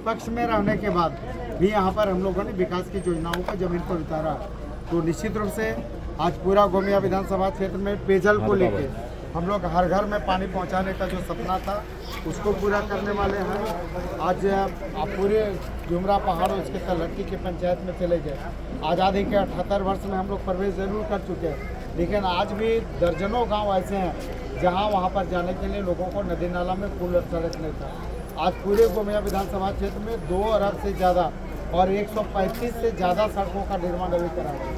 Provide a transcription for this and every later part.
विपक्ष में रहने के बाद भी यहाँ पर हम लोगों ने विकास की योजनाओं को जमीन पर उतारा। तो निश्चित रूप से आज पूरा गोमिया विधानसभा क्षेत्र में पेयजल को लेकर हम लोग हर घर में पानी पहुँचाने का जो सपना था उसको पूरा करने वाले हैं। आज आप पूरे जुमरा पहाड़ और इसके तलहटी की पंचायत में चले गए। आज़ादी के 78 वर्ष में हम लोग प्रवेश जरूर कर चुके हैं, लेकिन आज भी दर्जनों गांव ऐसे हैं जहां वहां पर जाने के लिए लोगों को नदी नाला में पुल और सड़क नहीं था। आज पूरे गोमिया विधानसभा क्षेत्र में 2 अरब से ज़्यादा और 135 से ज़्यादा सड़कों का निर्माण अभी करा है।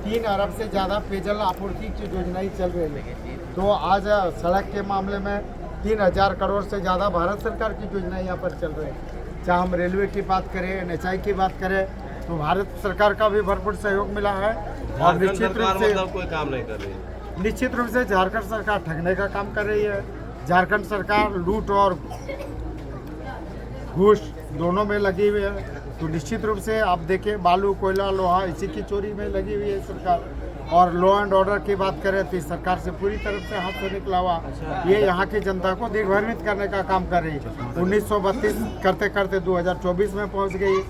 3 अरब से ज़्यादा पेयजल आपूर्ति की योजनाएं चल रही है। तो आज सड़क के मामले में 3000 करोड़ से ज़्यादा भारत सरकार की योजनाएं यहाँ पर चल रही है। चाहे हम रेलवे की बात करें, NHI की बात करें, तो भारत सरकार का भी भरपूर सहयोग मिला है। और निश्चित रूप से कोई काम नहीं कर रही है। निश्चित रूप से झारखंड सरकार ठगने का काम कर रही है। झारखंड सरकार लूट और घूस दोनों में लगी हुई है। तो निश्चित रूप से आप देखें, बालू, कोयला, लोहा इसी की चोरी में लगी हुई है सरकार। और लॉ एंड ऑर्डर की बात करें तो सरकार से पूरी तरफ से हाथ से निकला हुआ ये यहाँ की जनता को दिग्भ्रमित करने का काम कर रही है। 1932 करते करते 2024 में पहुँच गई।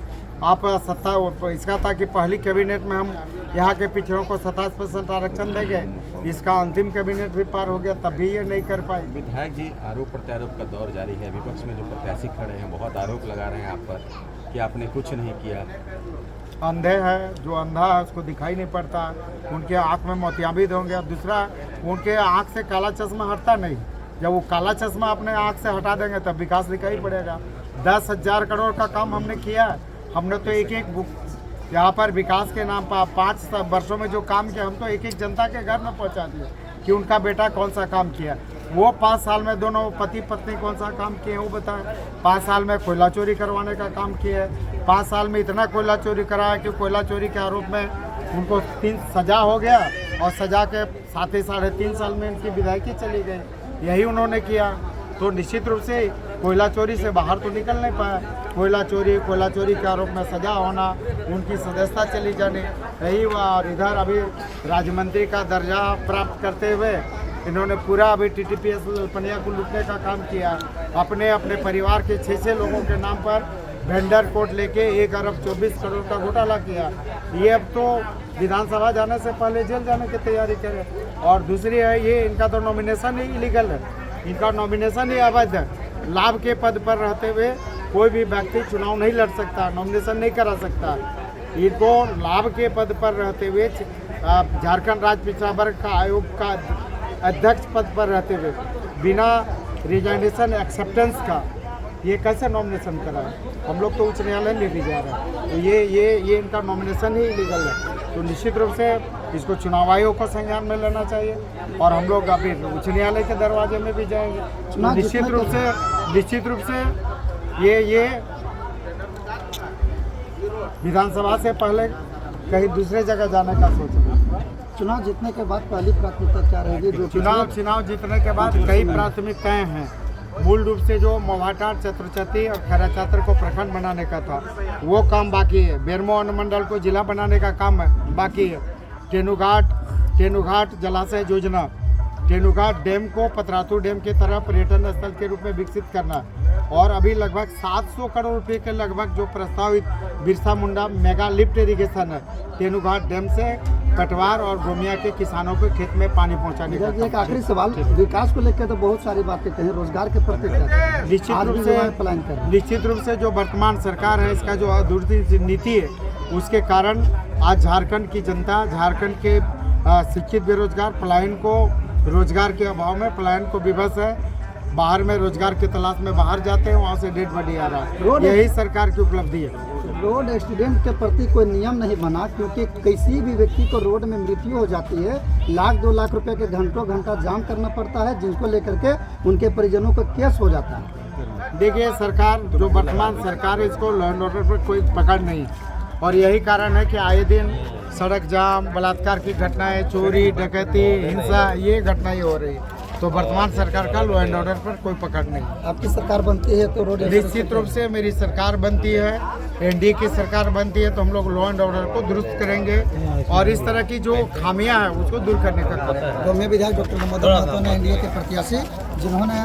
आप सत्ता इसका था कि पहली कैबिनेट में हम यहाँ के पिछड़ों को 27% आरक्षण देंगे, इसका अंतिम कैबिनेट भी पार हो गया, तब भी ये नहीं कर पाए। विधायक जी, आरोप प्रत्यारोप का दौर जारी है। विपक्ष में जो प्रत्याशी खड़े हैं बहुत आरोप लगा रहे हैं आप पर कि आपने कुछ नहीं किया। अंधे है, जो अंधा है उसको दिखाई नहीं पड़ता, उनके आँख में मोतियाबिंद होंगे। अब दूसरा, उनके आँख से काला चश्मा हटता नहीं। जब वो काला चश्मा अपने आँख से हटा देंगे तब विकास दिखाई पड़ेगा। 10,000 करोड़ का काम हमने किया है। हमने तो एक बुक यहाँ पर विकास के नाम पर 5 वर्षों में जो काम किया, हम तो एक जनता के घर में पहुँचा दिए कि उनका बेटा कौन सा काम किया। वो 5 साल में दोनों पति पत्नी कौन सा काम किए वो बताएं। 5 साल में कोयला चोरी करवाने का काम किया है। 5 साल में इतना कोयला चोरी कराया कि कोयला चोरी के आरोप में उनको 3 सजा हो गया और सजा के साथ ही 3.5 साल में उनकी विधायकी चली गई। यही उन्होंने किया। तो निश्चित रूप से कोयला चोरी से बाहर तो निकल नहीं पाया। कोयला चोरी के आरोप में सजा होना, उनकी सदस्यता चली जानी, यही हुआ। और इधर अभी राज्य मंत्री का दर्जा प्राप्त करते हुए इन्होंने पूरा अभी TTPS ललपनिया को लूटने का काम किया। अपने परिवार के 6 लोगों के नाम पर वेंडर कोड लेके 1 अरब 24 करोड़ का घोटाला किया। ये अब तो विधानसभा जाने से पहले जेल जाने की तैयारी करें। और दूसरी है, ये इनका तो नॉमिनेशन ही इलीगल है, इनका नॉमिनेशन ही अवैध है। लाभ के पद पर रहते हुए कोई भी व्यक्ति चुनाव नहीं लड़ सकता, नॉमिनेशन नहीं करा सकता। इनको लाभ के पद पर रहते हुए झारखंड राज्य पिछड़ा वर्ग का आयोग का अध्यक्ष पद पर रहते हुए बिना रिजाइनेशन एक्सेप्टेंस का ये कैसे नॉमिनेशन करा है? हम लोग तो उच्च न्यायालय में भी जा रहे हैं। तो ये इनका नॉमिनेशन ही इलीगल है। तो निश्चित रूप से इसको चुनाव आयोग को संज्ञान में लेना चाहिए और हम लोग अभी उच्च न्यायालय के दरवाजे में भी जाएंगे। तो निश्चित रूप से ये विधानसभा से पहले कहीं दूसरे जगह जाने का सोच है। चुनाव जीतने के बाद पहली प्राथमिकता क्या रहेगी? जो चुनाव जीतने के बाद कई प्राथमिकताएं हैं। मूल रूप से जो मोहाटार, चतुरचती और खैराचातर को प्रखंड बनाने का था वो काम बाकी है। बेरमो अनुमंडल को जिला बनाने का काम बाकी है। टेनुघाट जलाशय योजना, टेनुघाट डैम को पतरातू डैम की तरह पर्यटन स्थल के रूप में विकसित करना। और अभी लगभग 700 करोड़ रुपए के लगभग जो प्रस्तावित Birsa Munda mega lift irrigation है टेनुघाट डैम से कटवार और गोमिया के किसानों को खेत में पानी पहुंचाने का। एक आखिरी सवाल, विकास को लेकर तो बहुत सारी बातें कहें, रोजगार के प्रति निश्चित रूप से जो वर्तमान सरकार है इसका जो अधूरी नीति है उसके कारण आज झारखंड की जनता, झारखंड के शिक्षित बेरोजगार पलायन को, रोजगार के अभाव में पलायन को विवश है। बाहर में रोजगार की तलाश में बाहर जाते हैं, वहाँ से डेड बॉडी आ रहा है। यही सरकार की उपलब्धि है। रोड एक्सीडेंट के प्रति कोई नियम नहीं बना, क्योंकि किसी भी व्यक्ति को रोड में मृत्यु हो जाती है, 1-2 लाख रुपए के घंटा जाम करना पड़ता है, जिनको लेकर के उनके परिजनों का केस हो जाता है। देखिए, सरकार जो वर्तमान सरकार है इसको लॉ एंड ऑर्डर पर कोई पकड़ नहीं, और यही कारण है कि आए दिन सड़क जाम, बलात्कार की घटनाएं, चोरी, डकैती, हिंसा, ये घटनाएं हो रही है। तो वर्तमान सरकार का लॉ एंड ऑर्डर पर कोई पकड़ नहीं। आपकी सरकार बनती है तो रोड निश्चित रूप से मेरी सरकार बनती है, NDA की सरकार बनती है तो हम लोग लॉ एंड ऑर्डर को दुरुस्त करेंगे और इस तरह की जो खामियां हैं उसको दूर करने का काम करेंगे। तो मैं विधायक डॉक्टर मोहम्मद महतो ने NDA के प्रत्याशी जिन्होंने